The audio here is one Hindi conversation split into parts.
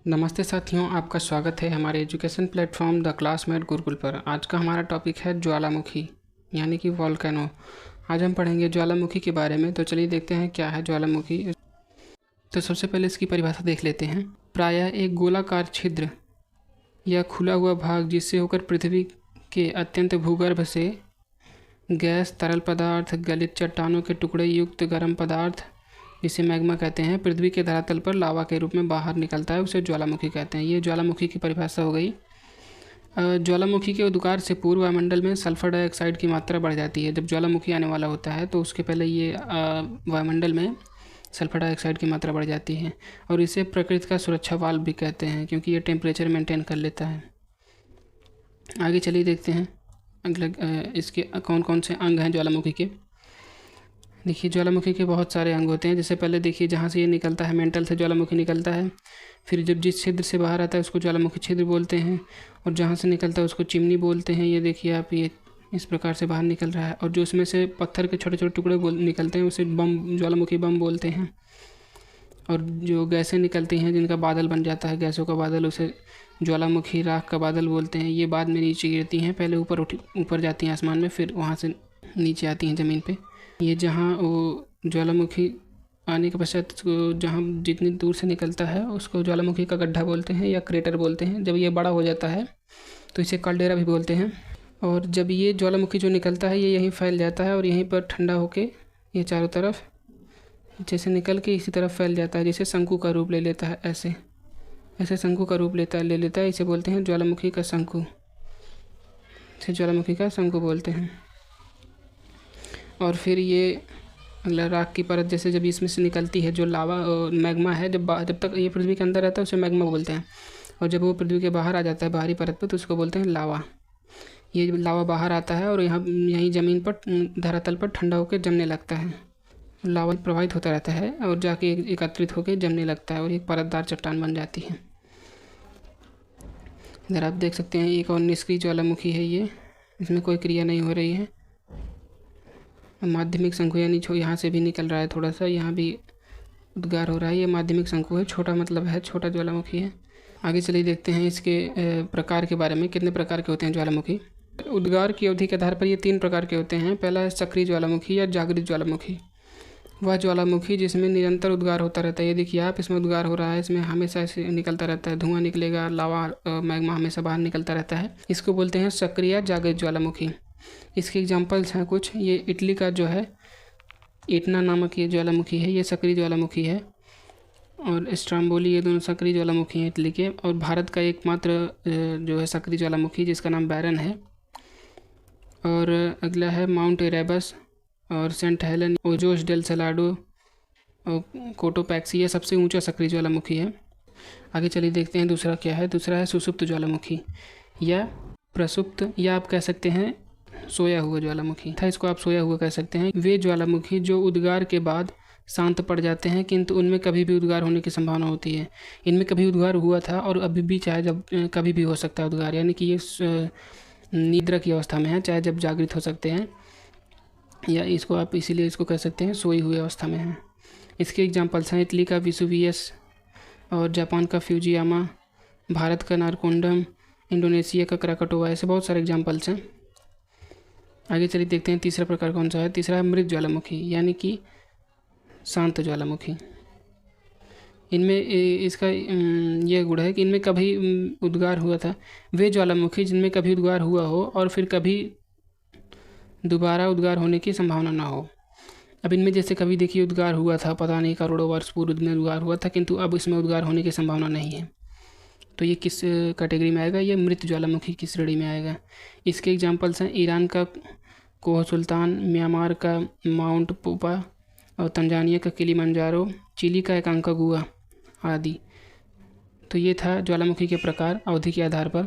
नमस्ते साथियों, आपका स्वागत है हमारे education platform the classmate Gurukul पर। आज का हमारा टॉपिक है ज्वालामुखी यानी कि वॉल्केनो। आज हम पढ़ेंगे ज्वालामुखी के बारे में। तो चलिए देखते हैं क्या है ज्वालामुखी। तो सबसे पहले इसकी परिभाषा देख लेते हैं। प्रायः एक गोलाकार छिद्र या खुला हुआ भाग जिससे होकर पृथ्वी के अत्यंत भूगर्भ से गैस, तरल पदार्थ, गलित चट्टानों के टुकड़े युक्त गर्म पदार्थ जिसे मैग्मा कहते हैं, पृथ्वी के धरातल पर लावा के रूप में बाहर निकलता है, उसे ज्वालामुखी कहते हैं। ये ज्वालामुखी की परिभाषा हो गई। ज्वालामुखी के उद्गार से पूर्व वायुमंडल में सल्फर डाइऑक्साइड की मात्रा बढ़ जाती है। जब ज्वालामुखी आने वाला होता है तो उसके पहले ये वायुमंडल में सल्फर डाइऑक्साइड की मात्रा बढ़ जाती है और इसे प्रकृति का सुरक्षा वाल्व भी कहते हैं, क्योंकि ये टेम्परेचर मेंटेन कर लेता है। आगे चलिए देखते हैं अगले इसके कौन कौन से अंग हैं ज्वालामुखी के। देखिए, ज्वालामुखी के बहुत सारे अंग होते हैं। जैसे पहले देखिए, जहाँ से ये निकलता है, मेंटल से ज्वालामुखी निकलता है। फिर जब जिस छिद्र से बाहर आता है उसको ज्वालामुखी छिद्र बोलते हैं, और जहाँ से निकलता है उसको चिमनी बोलते हैं। ये देखिए आप, ये इस प्रकार से बाहर निकल रहा है। और जो उसमें से पत्थर के छोटे छोटे टुकड़े निकलते हैं उसे बम, ज्वालामुखी बम बोलते हैं। और जो गैसें निकलती हैं जिनका बादल बन जाता है, गैसों का बादल, उसे ज्वालामुखी राख का बादल बोलते हैं। ये बाद में नीचे गिरती हैं, पहले ऊपर जाती हैं आसमान में, फिर वहाँ से नीचे आती हैं ज़मीन पे। ये जहाँ वो ज्वालामुखी आने के पश्चात जहाँ जितनी दूर से निकलता है उसको ज्वालामुखी का गड्ढा बोलते हैं या क्रेटर बोलते हैं। जब ये बड़ा हो जाता है तो इसे कल्डेरा भी बोलते हैं। और जब ये ज्वालामुखी जो निकलता है ये यहीं फैल जाता है और यहीं पर ठंडा होके ये चारों तरफ जैसे निकल के इसी तरफ फैल जाता है, जैसे शंकु का रूप ले लेता है। ऐसे ऐसे शंकु का रूप ले लेता है। इसे बोलते हैं ज्वालामुखी का शंकु। इसे ज्वालामुखी का शंकु बोलते हैं। और फिर ये अगला राख की परत, जैसे जब इसमें से निकलती है जो लावा मैग्मा है, जब तक ये पृथ्वी के अंदर रहता है उसे मैग्मा बोलते हैं। और जब वो पृथ्वी के बाहर आ जाता है बाहरी परत पर तो उसको बोलते हैं लावा। ये लावा बाहर आता है और यहीं ज़मीन पर, धरातल पर ठंडा होकर जमने लगता है। लावा प्रवाहित होता रहता है और जाके एकत्रित होकर जमने लगता है और एक परतदार चट्टान बन जाती है। इधर आप देख सकते हैं एक और निष्क्रिय ज्वालामुखी है। ये इसमें कोई क्रिया नहीं हो रही है। माध्यमिक शंकु यानी यहाँ से भी निकल रहा है थोड़ा सा, यहाँ भी उद्गार हो रहा है। ये माध्यमिक शंकु है, छोटा मतलब है, छोटा ज्वालामुखी है। आगे चलिए देखते हैं इसके प्रकार के बारे में। कितने प्रकार के होते हैं ज्वालामुखी। उद्गार की अवधि के आधार पर ये 3 प्रकार के होते हैं। पहला है सक्रिय ज्वालामुखी या जागृत ज्वालामुखी। वह ज्वालामुखी जिसमें निरंतर उद्गार होता रहता है। ये देखिए आप, इसमें उद्गार हो रहा है, इसमें हमेशा ऐसे निकलता रहता है, धुआं निकलेगा, लावा मैग्मा हमेशा बाहर निकलता रहता है। इसको बोलते हैं सक्रिय या जागृत ज्वालामुखी। इसके एग्जाम्पल्स हैं कुछ। ये इटली का जो है इटना नामक ये ज्वालामुखी है, ये सक्रिय ज्वालामुखी है। और स्ट्राम्बोली, ये दोनों सक्रिय ज्वालामुखी हैं इटली के। और भारत का एकमात्र जो है सक्रिय ज्वालामुखी जिसका नाम बैरन है। और अगला है माउंट एरेबस और Saint Helen, Ojos del Salado और कोटोपैक्सी, ये सबसे ऊंचा सक्रिय ज्वालामुखी है। आगे चलिए देखते हैं दूसरा क्या है। दूसरा है सुषुप्त ज्वालामुखी या प्रसुप्त, या आप कह सकते हैं सोया हुआ ज्वालामुखी था। इसको आप सोया हुआ कह सकते हैं। वे ज्वालामुखी जो उद्गार के बाद शांत पड़ जाते हैं किंतु उनमें कभी भी उद्गार होने की संभावना होती है। इनमें कभी उद्गार हुआ था और अभी भी, चाहे जब कभी भी हो सकता है उद्गार, यानी कि ये निद्रा की अवस्था में है, चाहे जब जागृत हो सकते हैं, या इसको आप इसीलिए इसको कह सकते हैं सोई हुई अवस्था में है। इसके एग्जाम्पल्स हैं इटली का विसुवियस और जापान का फ्यूजियामा, भारत का नारकोंडम, इंडोनेशिया का क्राकटोवा। ऐसे बहुत सारे एग्जाम्पल्स हैं। आगे चलिए देखते हैं तीसरा प्रकार कौन सा है। तीसरा है मृत ज्वालामुखी यानी कि शांत ज्वालामुखी। इनमें इसका यह गुण है कि इनमें कभी उद्गार हुआ था। वे ज्वालामुखी जिनमें कभी उद्गार हुआ हो और फिर कभी दोबारा उद्गार होने की संभावना ना हो। अब इनमें जैसे कभी देखिए उद्गार हुआ था, पता नहीं करोड़ों वर्ष पूर्व में उद्गार हुआ था, किंतु अब इसमें उद्गार होने की संभावना नहीं है। तो ये किस कैटेगरी में आएगा? ये मृत ज्वालामुखी की श्रेणी में आएगा। इसके एग्जाम्पल्स हैं ईरान का कोह सुल्तान, म्यांमार का माउंट पोपा और तंजानिया का किलिमंजारो, चिली का एकांकागुआ आदि। तो ये था ज्वालामुखी के प्रकार अवधि के आधार पर।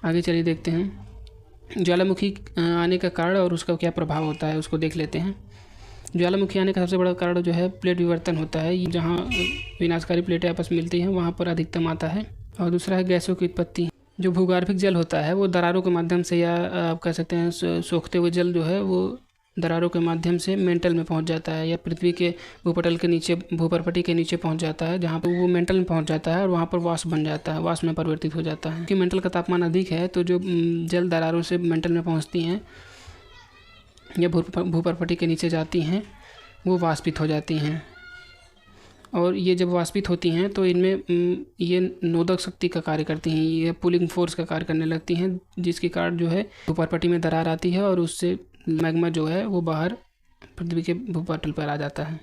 आगे चलिए देखते हैं ज्वालामुखी आने का कारण और उसका क्या प्रभाव होता है, उसको देख लेते हैं। ज्वालामुखी आने का सबसे बड़ा कारण जो है प्लेट विवर्तन होता है। जहाँ विनाशकारी प्लेटें आपस में मिलती हैं वहाँ पर अधिकतम आता है। और दूसरा है गैसों की उत्पत्ति। जो भूगर्भिक जल होता है वो दरारों के माध्यम से, या आप कह सकते हैं सोखते हुए जल जो है वो दरारों के माध्यम से मेंटल में पहुंच जाता है या पृथ्वी के भूपटल के नीचे, भूपर्पटी के नीचे पहुंच जाता है, जहां पर वो मेंटल में पहुंच जाता है और वहां पर वाष्प बन जाता है, वाष्प में परिवर्तित हो जाता है। क्योंकि मेंटल का तापमान अधिक है तो जो जल दरारों से मेंटल में पहुँचती हैं या भूपर्पटी के नीचे जाती हैं वो वाष्पित हो जाती हैं। और ये जब वाष्पित होती हैं तो इनमें ये नोदक शक्ति का कार्य करती हैं, ये पुलिंग फोर्स का कार्य करने लगती हैं, जिसके कारण जो है भूपर्पटी में दरार आती है और उससे मैग्मा जो है वो बाहर पृथ्वी के भूपटल पर आ जाता है।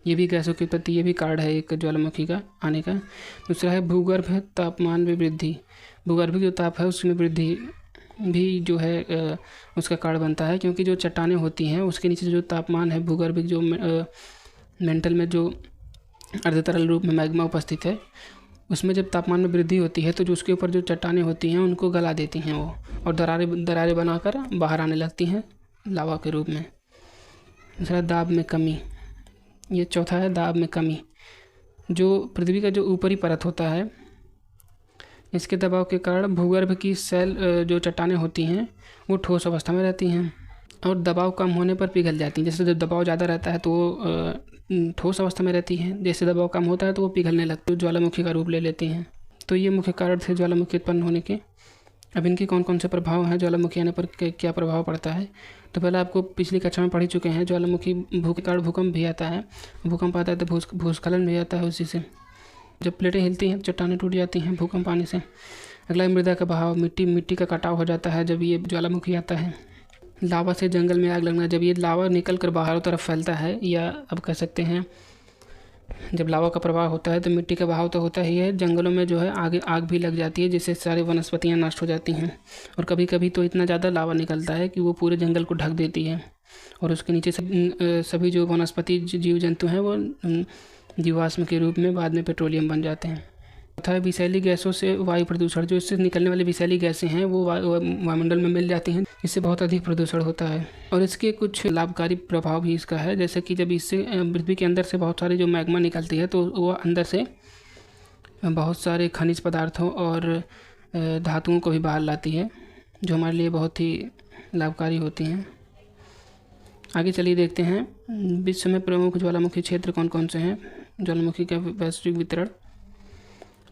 ये भी गैसों की उत्पत्ति, ये भी कारण है एक ज्वालामुखी का आने का। दूसरा है भूगर्भ तापमान में वृद्धि। भूगर्भ जो ताप है उसमें वृद्धि भी जो है उसका कारण बनता है, क्योंकि जो चट्टानें होती हैं उसके नीचे जो तापमान है, भूगर्भ जो मेंटल में जो अर्धतरल रूप में मैग्मा उपस्थित है, उसमें जब तापमान में वृद्धि होती है तो जो उसके ऊपर जो चट्टानें होती हैं उनको गला देती हैं वो, और दरारें बनाकर बाहर आने लगती हैं लावा के रूप में। दूसरा दाब में कमी। ये चौथा है दाब में कमी। जो पृथ्वी का जो ऊपरी परत होता है, इसके दबाव के कारण भूगर्भ की सेल जो चट्टानें होती हैं वो ठोस अवस्था में रहती हैं और दबाव कम होने पर पिघल जाती हैं। जैसे जब दबाव ज़्यादा रहता है तो वो ठोस अवस्था में रहती हैं, जैसे दबाव कम होता है तो वो पिघलने लगती है, ज्वालामुखी का रूप ले लेती हैं। तो ये मुख्य कारण थे ज्वालामुखी उत्पन्न होने के। अब इनके कौन कौन से प्रभाव हैं, ज्वालामुखी आने पर क्या प्रभाव पड़ता है। तो पहले आपको पिछली कक्षा में पढ़ ही चुके हैं, ज्वालामुखी के कारण भूकंप भी आता है, भूकंप आता है तो भूस्खलन भी आता है उसी से। जब प्लेटें हिलती हैं चट्टानें टूट जाती हैं भूकंप आने से। अगला मृदा का बहाव, मिट्टी का कटाव हो जाता है जब ये ज्वालामुखी आता है। लावा से जंगल में आग लगना, जब ये लावा निकल कर बाहरों तरफ फैलता है, या अब कह सकते हैं जब लावा का प्रवाह होता है तो मिट्टी का बहाव तो होता ही है, जंगलों में जो है आगे आग भी लग जाती है, जिससे सारी वनस्पतियाँ नष्ट हो जाती हैं। और कभी कभी तो इतना ज़्यादा लावा निकलता है कि वो पूरे जंगल को ढक देती है और उसके नीचे सभी जो वनस्पति जीव जंतु हैं वो जीवाश्म के रूप में बाद में पेट्रोलियम बन जाते हैं। तथा विषैली गैसों से वायु प्रदूषण, जो इससे निकलने वाली विषैली गैसें हैं वो वायुमंडल में मिल जाती हैं, इससे बहुत अधिक प्रदूषण होता है। और इसके कुछ लाभकारी प्रभाव भी इसका है, जैसे कि जब इससे पृथ्वी के अंदर से बहुत सारी जो मैग्मा निकलती है तो वो अंदर से बहुत सारे खनिज पदार्थों और धातुओं को भी बाहर लाती है, जो हमारे लिए बहुत ही लाभकारी होती हैं। आगे चलिए देखते हैं विश्व में प्रमुख ज्वालामुखी क्षेत्र कौन कौन से हैं, ज्वालामुखी का वैश्विक वितरण।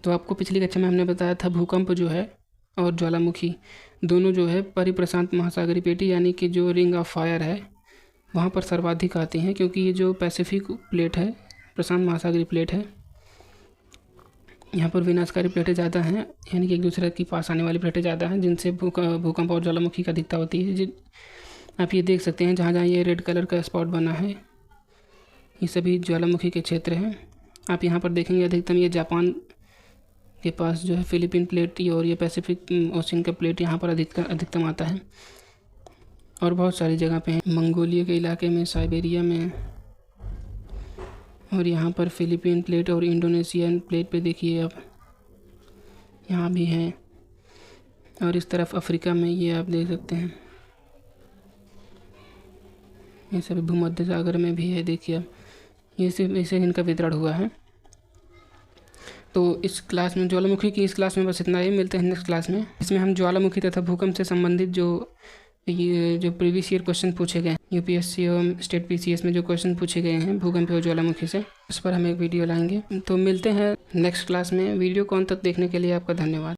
तो आपको पिछली कक्षा में हमने बताया था भूकंप जो है और ज्वालामुखी दोनों जो है परिप्रशांत महासागरीय पेटी यानी कि जो रिंग ऑफ फायर है वहाँ पर सर्वाधिक आते हैं, क्योंकि ये जो पैसिफिक प्लेट है, प्रशांत महासागरीय प्लेट है, यहाँ पर विनाशकारी प्लेटें ज़्यादा हैं, यानी कि एक दूसरे के पास आने वाली प्लेटें ज़्यादा हैं, जिनसे भूकंप और ज्वालामुखी का अधिकता होती है। आप ये देख सकते हैं जहाँ जहाँ ये रेड कलर का स्पॉट बना है ये सभी ज्वालामुखी के क्षेत्र हैं। आप यहाँ पर देखेंगे अधिकतम ये जापान के पास जो है फिलीपीन प्लेट और ये पैसिफिक ओशन का प्लेट यहाँ पर अधिकतम आता है, और बहुत सारी जगह पे हैं, मंगोलिया के इलाके में, साइबेरिया में, और यहाँ पर फिलीपीन प्लेट और इंडोनेशियन प्लेट पे देखिए आप यहाँ भी हैं, और इस तरफ अफ्रीका में ये आप देख सकते हैं, ये सभी भूमध्य सागर में भी है, देखिए आप ये सिर्फ ऐसे इनका वितरण हुआ है। तो इस क्लास में ज्वालामुखी की इस क्लास में बस इतना ही, मिलते हैं नेक्स्ट क्लास में। इसमें हम ज्वालामुखी तथा भूकंप से संबंधित जो प्रीवियस ईयर क्वेश्चन पूछे गए यूपीएससी और स्टेट पीसीएस में जो क्वेश्चन पूछे गए हैं भूकंप और ज्वालामुखी से, उस पर हम एक वीडियो लाएंगे। तो मिलते हैं नेक्स्ट क्लास में। वीडियो को अंत तक देखने के लिए आपका धन्यवाद।